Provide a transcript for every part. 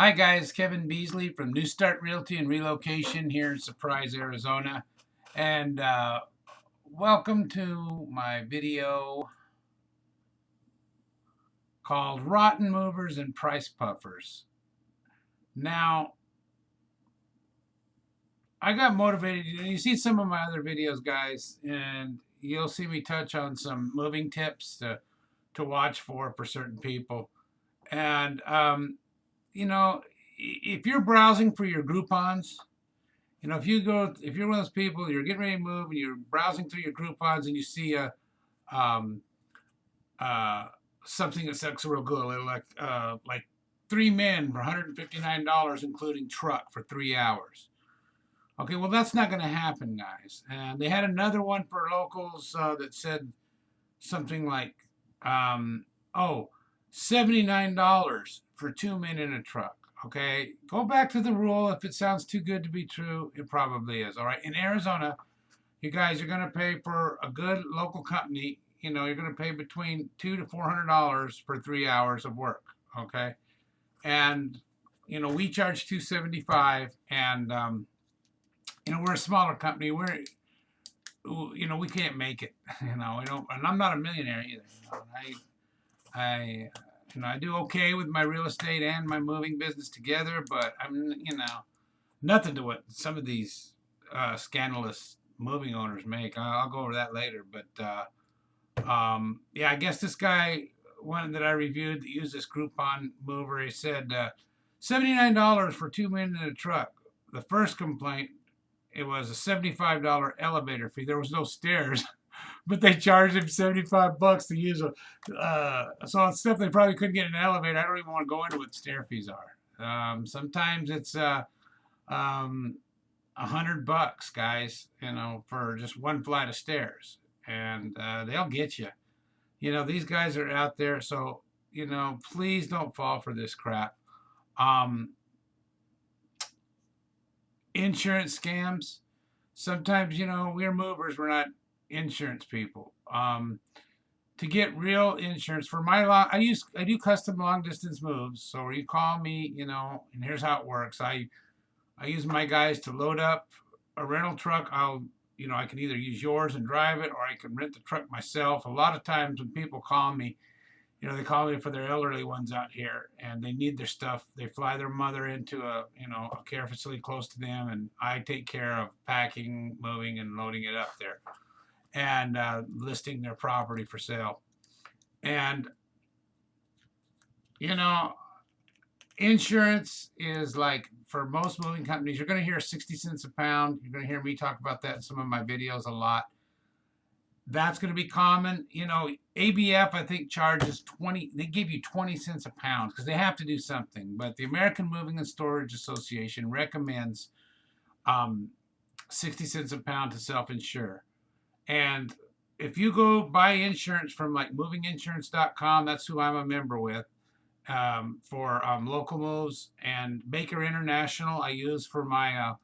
Hi guys, Kevin Beasley from New Start Realty and Relocation here in Surprise, Arizona. And welcome to my video called Rotten Movers and Price Puffers. Now, I got motivated. You see some of my other videos, guys, and you'll see me touch on some moving tips to watch for certain people. And, if you're browsing for your Groupons, if you're one of those people, you're getting ready to move and you're browsing through your Groupons and you see um, uh, something that looks real good, like 3 men for $159, including truck for 3 hours. Okay, well that's not going to happen, guys. And they had another one for locals that said something like, oh, $79 for 2 men in a truck. Okay, go back to the rule. If it sounds too good to be true, it probably is. All right, in Arizona, you guys are going to pay for a good local company. You're going to pay between $200 to $400 for 3 hours of work. Okay, and we charge $275, and we're a smaller company. We can't make it. We don't, and I'm not a millionaire either. I I do okay with my real estate and my moving business together, but I'm nothing to what some of these scandalous moving owners make. I'll go over that later, but yeah, I guess this guy, one that I reviewed that used this Groupon mover, he said $79 for 2 men in a truck. The first complaint, it was a $75 elevator fee. There was no stairs. But they charged him $75 to use so it's stuff they probably couldn't get in an elevator. I don't even want to go into what stair fees are. Sometimes it's $100, guys, for just one flight of stairs, and they'll get you. These guys are out there, so please don't fall for this crap. Insurance scams. Sometimes we're movers. We're not insurance people. To get real insurance for I do custom long distance moves. So you call me, and here's how it works. I use my guys to load up a rental truck. I can either use yours and drive it, or I can rent the truck myself. A lot of times when people call me, they call me for their elderly ones out here, and they need their stuff. They fly their mother into a care facility close to them, and I take care of packing, moving, and loading it up there, and listing their property for sale. And insurance is like, for most moving companies, you're going to hear 60 cents a pound. You're going to hear me talk about that in some of my videos a lot. That's going to be common. ABF, I think, charges 20. They give you 20 cents a pound because they have to do something. But the American Moving and Storage Association recommends 60 cents a pound to self-insure. And if you go buy insurance from like movinginsurance.com, that's who I'm a member with, for local moves, and Baker International I use for my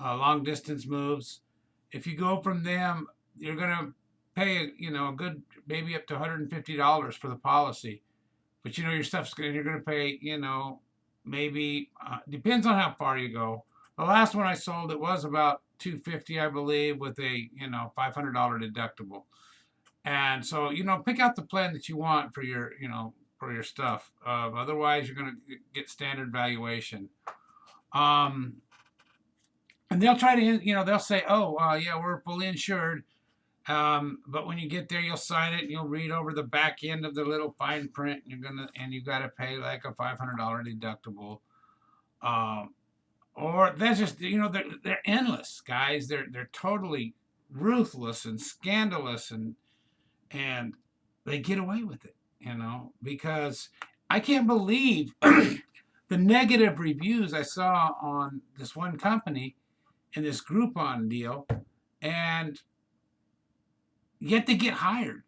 long distance moves. If you go from them, you're going to pay a good, maybe up to $150 for the policy. But your stuff's going, you're going to pay maybe depends on how far you go. The last one I sold, it was about $250, I believe, with a $500 deductible. And so pick out the plan that you want for your stuff. Otherwise, you're going to get standard valuation. And they'll try to they'll say, oh yeah, we're fully insured. But when you get there, you'll sign it and you'll read over the back end of the little fine print. And you got to pay like a $500 deductible. Or that's just they're endless, guys. They're totally ruthless and scandalous, and they get away with it, because I can't believe the negative reviews I saw on this one company in this Groupon deal, and yet they get hired.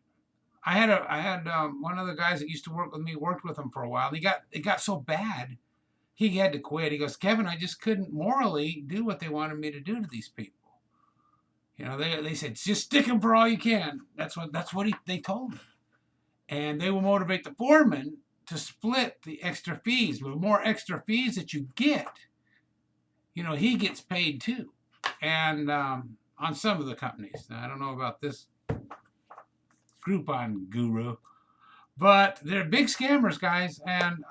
I had one of the guys that used to work with me worked with them for a while. It got so bad he had to quit. He goes, Kevin, I just couldn't morally do what they wanted me to do to these people. They said, just stick them for all you can. That's what they told me. And they will motivate the foreman to split the extra fees. The more extra fees that you get, he gets paid too. And on some of the companies. Now, I don't know about this Groupon guru, but they're big scammers, guys. And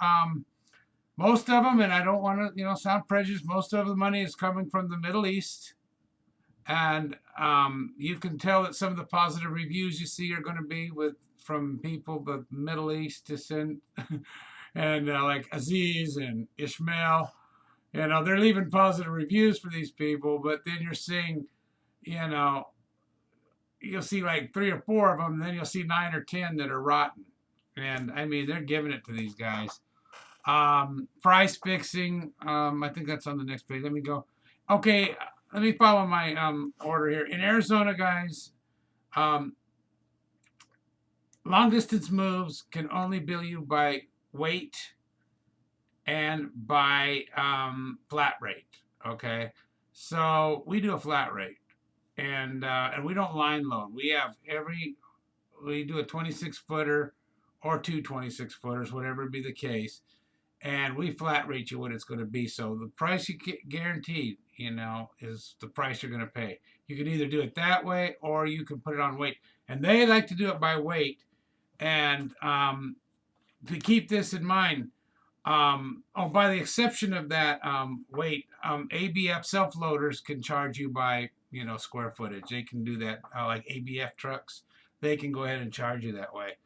most of them, and I don't want to, sound prejudiced, most of the money is coming from the Middle East. And you can tell that some of the positive reviews you see are going to be from people with Middle East descent, and like Aziz and Ishmael. They're leaving positive reviews for these people, but then you're seeing, you'll see like 3 or 4 of them, and then you'll see 9 or 10 that are rotten. And I mean, they're giving it to these guys. Price fixing. I think that's on the next page. Let me go. Okay, let me follow my order here. In Arizona, guys, long distance moves can only bill you by weight and by flat rate. Okay, so we do a flat rate, and we don't line load. We do a 26 footer or 26 footers, whatever be the case, and we flat rate you what it's going to be. So the price you get guaranteed, is the price you're going to pay. You can either do it that way or you can put it on weight, and they like to do it by weight. And to keep this in mind, by the exception of that weight, ABF self-loaders can charge you by, square footage. They can do that, like ABF trucks. They can go ahead and charge you that way.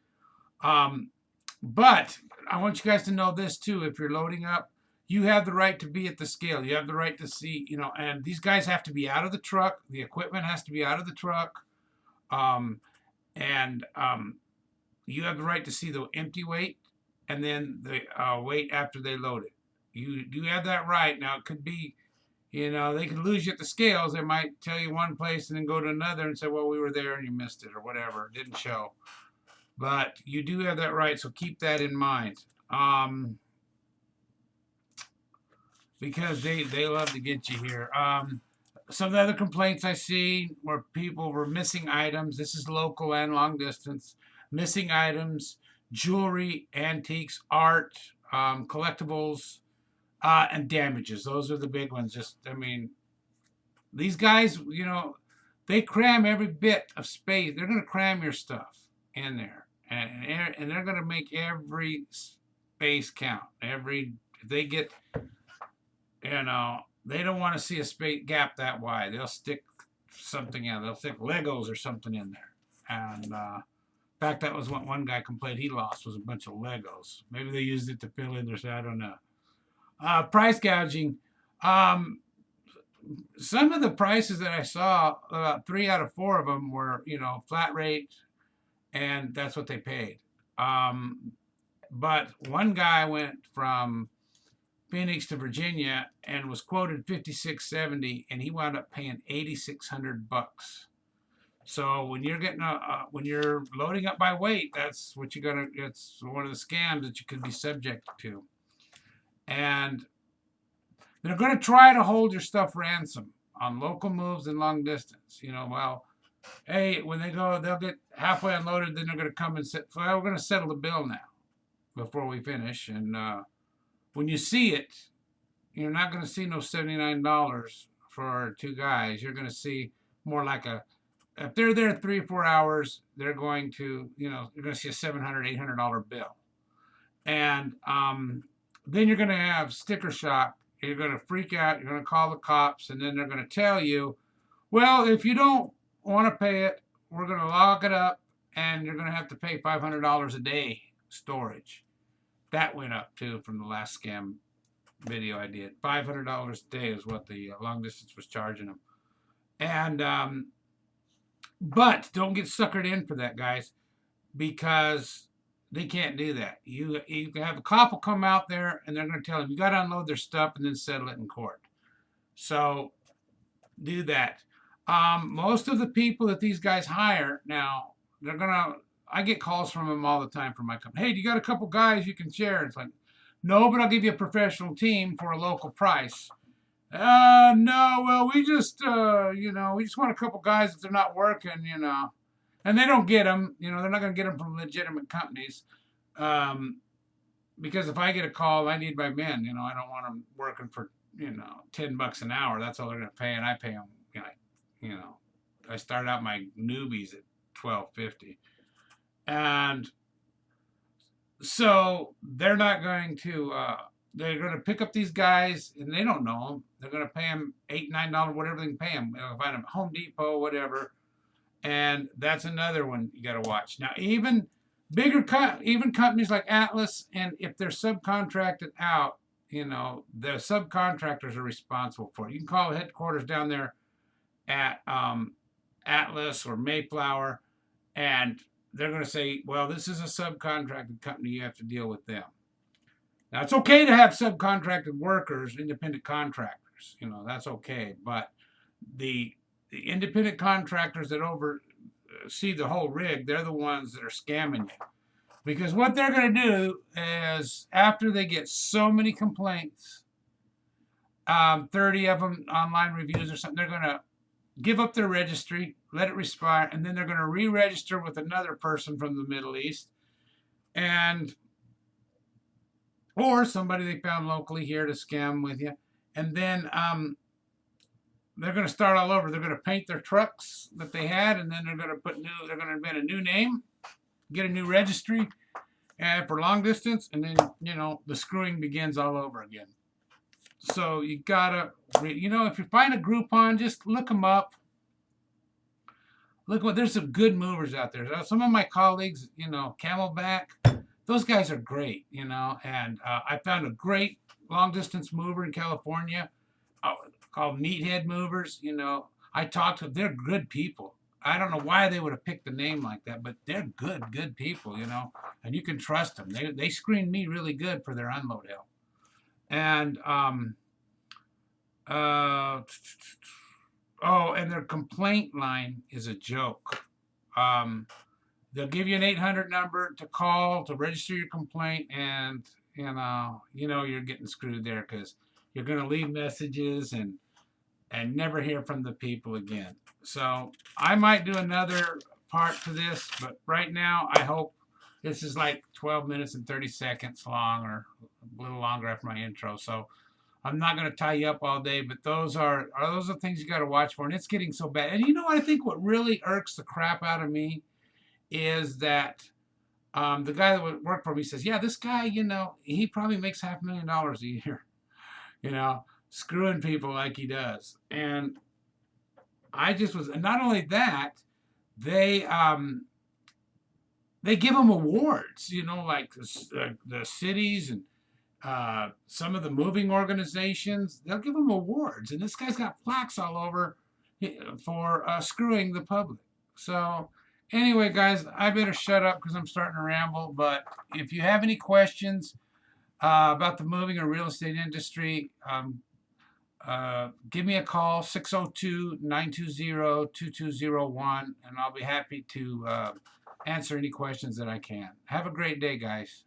But I want you guys to know this too. If you're loading up, you have the right to be at the scale. You have the right to see, and these guys have to be out of the truck. The equipment has to be out of the truck. And you have the right to see the empty weight and then the weight after they load it. You do have that right. Now, it could be, they could lose you at the scales. They might tell you one place and then go to another and say, well, we were there and you missed it or whatever. It didn't show. But you do have that right, so keep that in mind. Because they love to get you here. Some of the other complaints I see where people were missing items. This is local and long distance. Missing items, jewelry, antiques, art, collectibles, and damages. Those are the big ones. These guys, they cram every bit of space. They're going to cram your stuff in there. And they're going to make every space count. If they get, they don't want to see a space gap that wide. They'll stick something in. They'll stick Legos or something in there. And in fact, that was what one guy complained he lost, was a bunch of Legos. Maybe they used it to fill in their, I don't know. Price gouging. Some of the prices that I saw, about 3 out of 4 of them were, flat rate, and that's what they paid. But one guy went from Phoenix to Virginia and was quoted $5,670, and he wound up paying $8,600. So when you're getting when you're loading up by weight, that's what you're gonna. It's one of the scams that you could be subject to, and they're going to try to hold your stuff ransom on local moves and long distance. Hey, when they go, they'll get halfway unloaded, then they're going to come and say, well, we're going to settle the bill now before we finish. And when you see it, you're not going to see no $79 for 2 guys. You're going to see more like if they're there 3 or 4 hours, they're going to, you're going to see a $700, $800 bill. And then you're going to have sticker shock. You're going to freak out. You're going to call the cops, and then they're going to tell you, well, if you don't want to pay it, we're going to lock it up, and you're going to have to pay $500 a day storage. That went up, too, from the last scam video I did. $500 a day is what the long distance was charging them. And, but don't get suckered in for that, guys, because they can't do that. You can have a cop will come out there and they're going to tell them you got to unload their stuff and then settle it in court. So do that. Most of the people that these guys hire now, I get calls from them all the time from my company. Hey, do you got a couple guys you can share? It's like, no, but I'll give you a professional team for a local price. No, well, we just want a couple guys if they're not working, and they don't get them. They're not going to get them from legitimate companies. because if I get a call, I need my men. I don't want them working for $10 an hour. That's all they're gonna pay, and I pay them. You know, I start out my newbies at $12.50, and so they're not going to. They're going to pick up these guys, and they don't know them. They're going to pay them $8, $9, whatever they can pay them. They'll find them at Home Depot, whatever. And that's another one you got to watch. Now, even even companies like Atlas, and if they're subcontracted out, the subcontractors are responsible for it. You can call the headquarters down there at Atlas or Mayflower, and they're going to say, well, this is a subcontracted company. You have to deal with them. Now, it's okay to have subcontracted workers, independent contractors. That's okay. But the independent contractors that oversee the whole rig, they're the ones that are scamming you. Because what they're going to do is, after they get so many complaints, 30 of them online reviews or something, they're going to give up their registry, let it expire, and then they're going to re-register with another person from the Middle East, or somebody they found locally here to scam with you. And then they're going to start all over. They're going to paint their trucks that they had, and then they're going to invent a new name, get a new registry, and for long distance, and then the screwing begins all over again. So you gotta, if you find a Groupon, just look them up. There's some good movers out there. Some of my colleagues, Camelback, those guys are great, and I found a great long distance mover in California called Meathead Movers. I talked to them. They're good people. I don't know why they would have picked the name like that, but they're good people, and you can trust them. They screened me really good for their unload help. And and their complaint line is a joke. They'll give you an 800 number to call to register your complaint, and you're getting screwed there because you're going to leave messages and never hear from the people again. So I might do another part to this, but right now I hope this is like 12 minutes and 30 seconds long, or a little longer after my intro. So I'm not going to tie you up all day, but those are things you got to watch for. And it's getting so bad. And I think what really irks the crap out of me is that the guy that would work for me says, yeah, this guy, he probably makes $500,000 a year, screwing people like he does. And I just was, and not only that, they give them awards, like the cities and some of the moving organizations. They'll give them awards, and this guy's got plaques all over for screwing the public. So anyway, guys, I better shut up because I'm starting to ramble. But if you have any questions about the moving or real estate industry, give me a call, 602-920-2201, and I'll be happy to answer any questions that I can. Have a great day, guys.